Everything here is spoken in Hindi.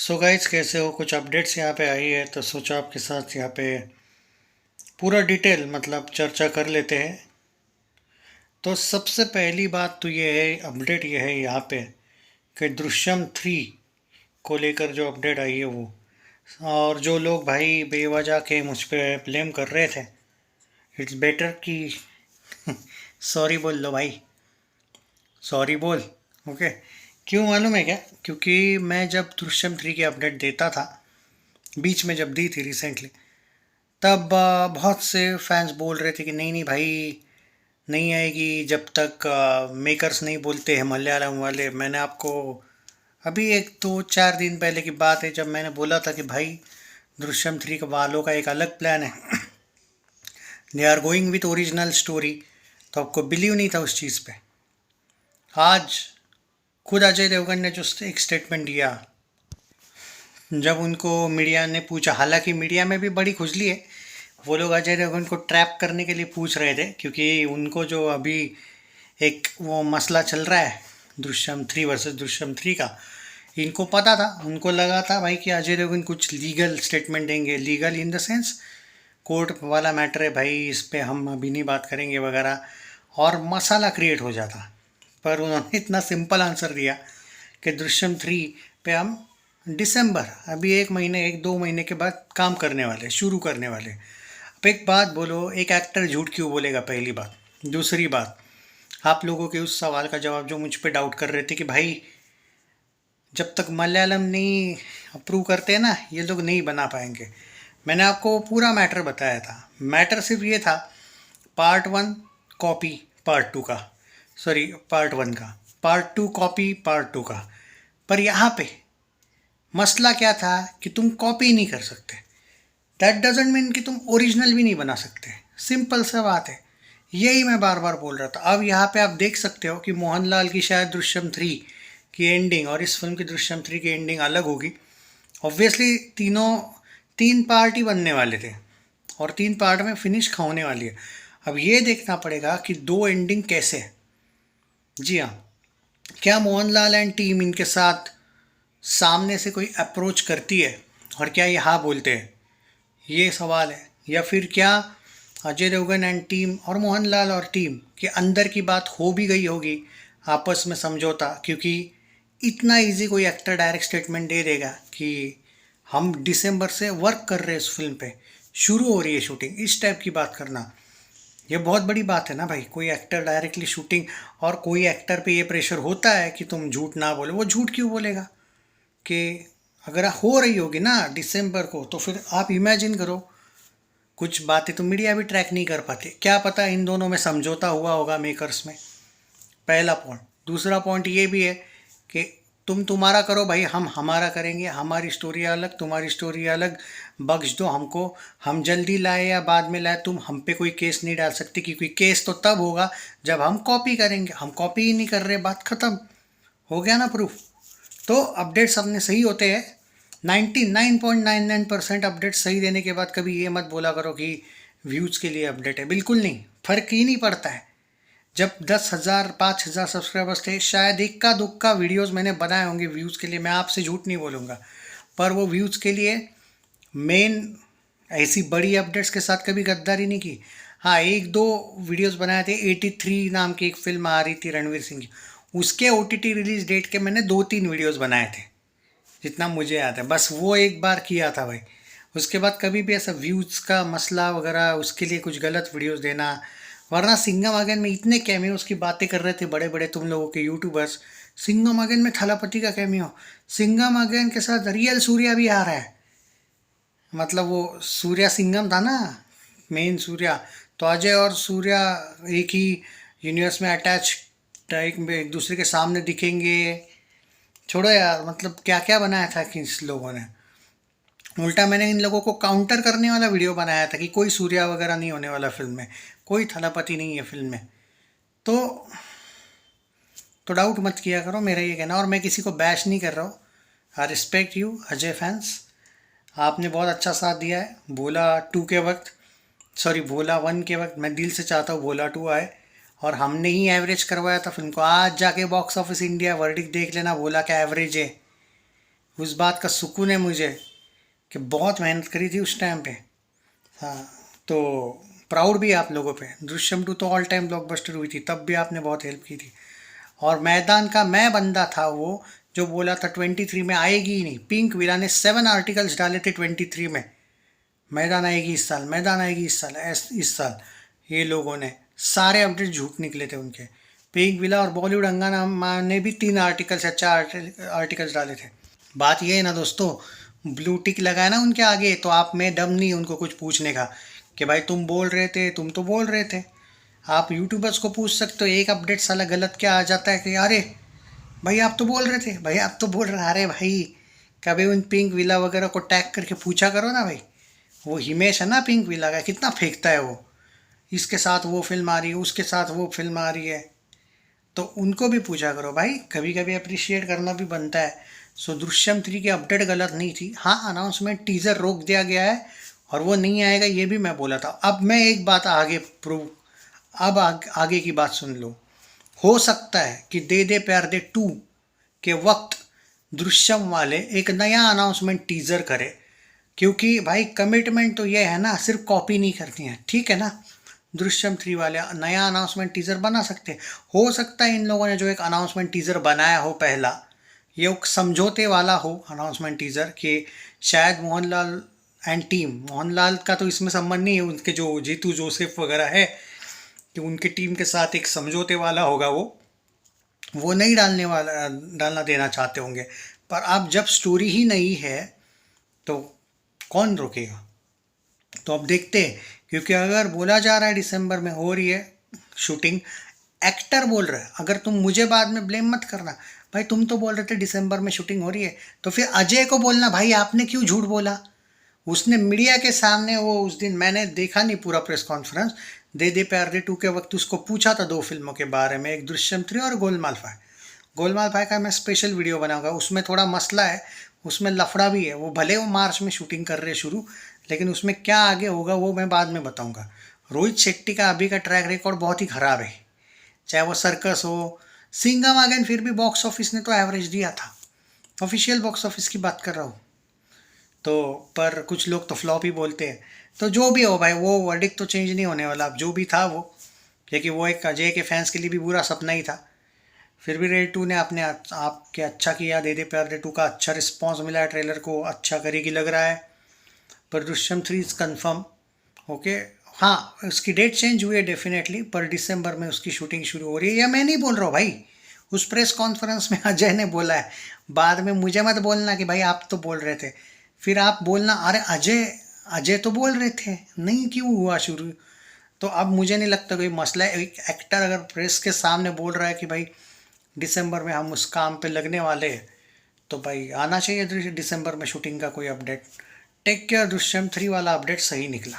सो गाइस, कैसे हो? कुछ अपडेट्स यहाँ पे आई है तो सोचा आपके साथ यहाँ पे पूरा डिटेल मतलब चर्चा कर लेते हैं। तो सबसे पहली बात तो ये है, अपडेट ये है यहाँ पे कि दृश्यम 3 को लेकर जो अपडेट आई है वो, और जो लोग भाई बेवजह के मुझ पे ब्लेम कर रहे थे, इट्स बेटर कि सॉरी बोल लो भाई। सॉरी बोल। ओके। क्यों मालूम है क्या? क्योंकि मैं जब दृश्यम 3 की अपडेट देता था, बीच में जब दी थी रिसेंटली, तब बहुत से फैंस बोल रहे थे कि नहीं नहीं भाई, नहीं आएगी जब तक मेकर्स नहीं बोलते हैं मलयालम वाले। मैंने आपको अभी एक दो चार दिन पहले की बात है, जब मैंने बोला था कि भाई दृश्यम 3 का वालों का एक अलग प्लान है, they are going with original story, तो आपको बिलीव नहीं था उस चीज़ पे। आज खुद अजय देवगन ने जो एक स्टेटमेंट दिया, जब उनको मीडिया ने पूछा, हालांकि मीडिया में भी बड़ी खुजली है, वो लोग अजय देवगन को ट्रैप करने के लिए पूछ रहे थे, क्योंकि उनको जो अभी एक वो मसला चल रहा है दृश्यम 3 वर्सेस दृश्यम 3 का, इनको पता था, उनको लगा था भाई कि अजय देवगन कुछ लीगल स्टेटमेंट देंगे, legal in the sense court वाला मैटर है भाई, इस पे हम अभी नहीं बात करेंगे वगैरह, और मसाला क्रिएट हो जाता। पर उन्होंने इतना सिंपल आंसर दिया कि दृश्यम 3 पे हम दिसंबर, अभी एक महीने एक दो महीने के बाद काम करने वाले, शुरू करने वाले। अब एक बात बोलो, एक एक्टर झूठ क्यों बोलेगा? पहली बात। दूसरी बात, आप लोगों के उस सवाल का जवाब जो मुझ पे डाउट कर रहे थे कि भाई जब तक मलयालम नहीं अप्रूव करते ना, ये लोग नहीं बना पाएंगे। मैंने आपको पूरा मैटर बताया था। मैटर सिर्फ ये था, पार्ट 1 कॉपी पार्ट 2 का, सॉरी पार्ट 1 का, पार्ट 2 कॉपी पार्ट 2 का। पर यहाँ पे मसला क्या था कि तुम कॉपी नहीं कर सकते, दैट डजेंट मीन कि तुम ओरिजिनल भी नहीं बना सकते। सिंपल सा बात है। यही मैं बार बार बोल रहा था। अब यहाँ पे आप देख सकते हो कि मोहनलाल की शायद दृश्यम 3 की एंडिंग और इस फिल्म की दृश्यम 3 की एंडिंग अलग होगी। ऑब्वियसली तीनों, 3 पार्ट ही बनने वाले थे और 3 पार्ट में फिनिश होने वाली है। अब ये देखना पड़ेगा कि दो एंडिंग कैसे है। जी हाँ, क्या मोहनलाल एंड टीम इनके साथ सामने से कोई अप्रोच करती है और क्या ये हाँ बोलते हैं, ये सवाल है। या फिर क्या अजय देवगन एंड टीम और मोहनलाल और टीम के अंदर की बात हो भी गई होगी, आपस में समझौता, क्योंकि इतना इजी कोई एक्टर डायरेक्ट स्टेटमेंट दे देगा कि हम दिसंबर से वर्क कर रहे हैं इस फिल्म पे, शुरू हो रही है शूटिंग, इस टाइप की बात करना, ये बहुत बड़ी बात है ना भाई। कोई एक्टर डायरेक्टली शूटिंग, और कोई एक्टर पे ये प्रेशर होता है कि तुम झूठ ना बोले, वो झूठ क्यों बोलेगा? कि अगर हो रही होगी ना दिसंबर को, तो फिर आप इमेजिन करो, कुछ बातें तो मीडिया भी ट्रैक नहीं कर पाते, क्या पता इन दोनों में समझौता हुआ होगा मेकर्स में। पहला पॉइंट। दूसरा पॉइंट ये भी है कि तुम तुम्हारा करो भाई, हम हमारा करेंगे, हमारी स्टोरी अलग, तुम्हारी स्टोरी अलग, बख्श दो हमको, हम जल्दी लाए या बाद में लाए, तुम हम पे कोई केस नहीं डाल सकते, क्योंकि केस तो तब होगा जब हम कॉपी करेंगे, हम कॉपी ही नहीं कर रहे, बात ख़त्म। हो गया ना प्रूफ। तो अपडेट्स अपने सही होते हैं। 99.99% अपडेट सही देने के बाद कभी ये मत बोला करो कि व्यूज़ के लिए अपडेट है। बिल्कुल नहीं, फ़र्क ही नहीं पड़ता है। जब 10,000 5,000 सब्सक्राइबर्स थे, शायद इक्का दुक्का वीडियोस मैंने बनाए होंगे व्यूज़ के लिए, मैं आपसे झूठ नहीं बोलूँगा, पर वो व्यूज़ के लिए। मेन ऐसी बड़ी अपडेट्स के साथ कभी गद्दारी नहीं की। हाँ, एक दो वीडियोस बनाए थे, 83 नाम की एक फिल्म आ रही थी रणवीर सिंह की, उसके OTT रिलीज डेट के मैंने 2-3 वीडियोस बनाए थे, जितना मुझे याद है, बस वो एक बार किया था भाई। उसके बाद कभी भी ऐसा व्यूज़ का मसला वगैरह उसके लिए कुछ गलत वीडियोस देना, वरना सिंघम अगेन में इतने कैमियोस की बातें कर रहे थे बड़े बड़े तुम लोगों के यूट्यूबर्स। सिंघम अगेन में थलापति का कैमियो, सिंघम अगेन के साथ रियल सूर्या भी आ रहा है। मतलब वो सूर्या सिंघम था ना, मेन सूर्या, तो अजय और सूर्या एक ही यूनिवर्स में अटैच टाइप में एक दूसरे के सामने दिखेंगे। छोड़ो यार, मतलब क्या क्या बनाया था कि इस लोगों ने। उल्टा मैंने इन लोगों को काउंटर करने वाला वीडियो बनाया था कि कोई सूर्या वगैरह नहीं होने वाला फिल्म में, कोई थलापति नहीं है फिल्म में। तो डाउट मत किया करो, मेरा ये कहना। और मैं किसी को बैश नहीं कर रहा हूँ, I respect you Ajay fans, आपने बहुत अच्छा साथ दिया है भोला 2 के वक्त, सॉरी भोला 1 के वक्त। मैं दिल से चाहता हूँ भोला 2 आए, और हमने ही एवरेज करवाया था फिल्म को। आज जाके बॉक्स ऑफिस इंडिया वर्डिक देख लेना, भोला का एवरेज है, उस बात का सुकून है मुझे कि बहुत मेहनत करी थी उस टाइम पे। हाँ, तो प्राउड भी है आप लोगों पे। दृश्यम 2 तो ऑल टाइम ब्लॉकबस्टर हुई थी, तब भी आपने बहुत हेल्प की थी। और मैदान का मैं बंदा था वो जो बोला था 23 में आएगी ही नहीं। पिंक विला ने 7 आर्टिकल्स डाले थे 23 में, मैदान आएगी इस साल, मैदान आएगी इस साल, इस साल। ये लोगों ने सारे अपडेट झूठ निकले थे उनके। पिंक विला और बॉलीवुड हंगामा ने भी 3 आर्टिकल्स या 4 आर्टिकल्स डाले थे। बात ये है ना दोस्तों, ब्लू टिक लगाया ना उनके आगे, तो आप में दम नहीं उनको कुछ पूछने का कि भाई तुम बोल रहे थे, तुम तो बोल रहे थे। आप यूट्यूबर्स को पूछ सकते हो, एक अपडेट साला गलत क्या आ जाता है कि अरे भाई आप तो बोल रहे थे, भाई आप तो बोल रहे, अरे भाई कभी उन पिंक विला वगैरह को टैग करके पूछा करो ना भाई। वो हिमेश है ना पिंक विला का, कितना फेंकता है वो, इसके साथ वो फिल्म आ रही है, उसके साथ वो फिल्म आ रही है, तो उनको भी पूछा करो भाई, कभी कभी अप्रिशिएट करना भी बनता है। सो दृश्यम 3 की अपडेट गलत नहीं थी। हाँ, अनाउंसमेंट टीज़र रोक दिया गया है और वो नहीं आएगा ये भी मैं बोला था। अब मैं एक बात आगे प्रूव, अब आगे की बात सुन लो। हो सकता है कि दे दे प्यार दे 2 के वक्त दृश्यम वाले एक नया अनाउंसमेंट टीज़र करे, क्योंकि भाई कमिटमेंट तो ये है ना, सिर्फ कॉपी नहीं करती है, ठीक है ना। दृश्यम 3 वाले नया अनाउंसमेंट टीज़र बना सकते हैं। हो सकता है इन लोगों ने जो एक अनाउंसमेंट टीज़र बनाया हो पहला, ये एक समझौते वाला हो अनाउंसमेंट टीज़र, कि शायद मोहनलाल एंड टीम, मोहनलाल का तो इसमें संबंध नहीं है, उनके जो जीतू जोसेफ वगैरह है कि उनकी टीम के साथ एक समझौते वाला होगा, वो नहीं डालना देना चाहते होंगे। पर अब जब स्टोरी ही नहीं है तो कौन रोकेगा। तो अब देखते हैं, क्योंकि अगर बोला जा रहा है दिसंबर में हो रही है शूटिंग, एक्टर बोल रहा है, अगर तुम मुझे बाद में ब्लेम मत करना भाई, तुम तो बोल रहे थे दिसंबर में शूटिंग हो रही है, तो फिर अजय को बोलना भाई आपने क्यों झूठ बोला। उसने मीडिया के सामने, वो उस दिन मैंने देखा नहीं पूरा प्रेस कॉन्फ्रेंस, दे दे प्यार दे 2 के वक्त उसको पूछा था 2 फिल्मों के बारे में, एक दृश्यम 3 और गोलमाल 5। गोलमाल 5 का मैं स्पेशल वीडियो बनाऊंगा, उसमें थोड़ा मसला है, उसमें लफड़ा भी है। वो भले वो मार्च में शूटिंग कर रहे शुरू, लेकिन उसमें क्या आगे होगा वो मैं बाद में बताऊंगा। रोहित शेट्टी का अभी का ट्रैक रिकॉर्ड बहुत ही ख़राब है, चाहे वो सर्कस हो, सिंघम अगेन, फिर भी बॉक्स ऑफिस ने तो एवरेज दिया था, ऑफिशियल बॉक्स ऑफिस की बात कर रहा हूँ। तो पर कुछ लोग तो फ्लॉप ही बोलते हैं। तो जो भी हो भाई, वो वर्डिक्ट तो चेंज नहीं होने वाला, अब जो भी था वो, क्योंकि वो एक अजय के फैंस के लिए भी बुरा सपना ही था। फिर भी रेड 2 ने अपने आपके अच्छा किया, दे दे प्यार दे 2 का अच्छा रिस्पॉन्स मिला है, ट्रेलर को अच्छा करेगी लग रहा है। पर दृश्यम 3 इज़ कन्फर्म, ओके। हाँ, उसकी डेट चेंज हुई है डेफिनेटली, पर दिसंबर में उसकी शूटिंग शुरू हो रही है। या मैं नहीं बोल रहा हूँ भाई, उस प्रेस कॉन्फ्रेंस में अजय ने बोला है। बाद में मुझे मत बोलना कि भाई आप तो बोल रहे थे, फिर आप बोलना अरे अजय अजय तो बोल रहे थे, नहीं क्यों हुआ शुरू। तो अब मुझे नहीं लगता कोई मसला है। एक एक्टर अगर प्रेस के सामने बोल रहा है कि भाई दिसंबर में हम उस काम पे लगने वाले हैं, तो भाई आना चाहिए दिसंबर में शूटिंग का कोई अपडेट। टेक केयर, दृश्यम 3 वाला अपडेट सही निकला।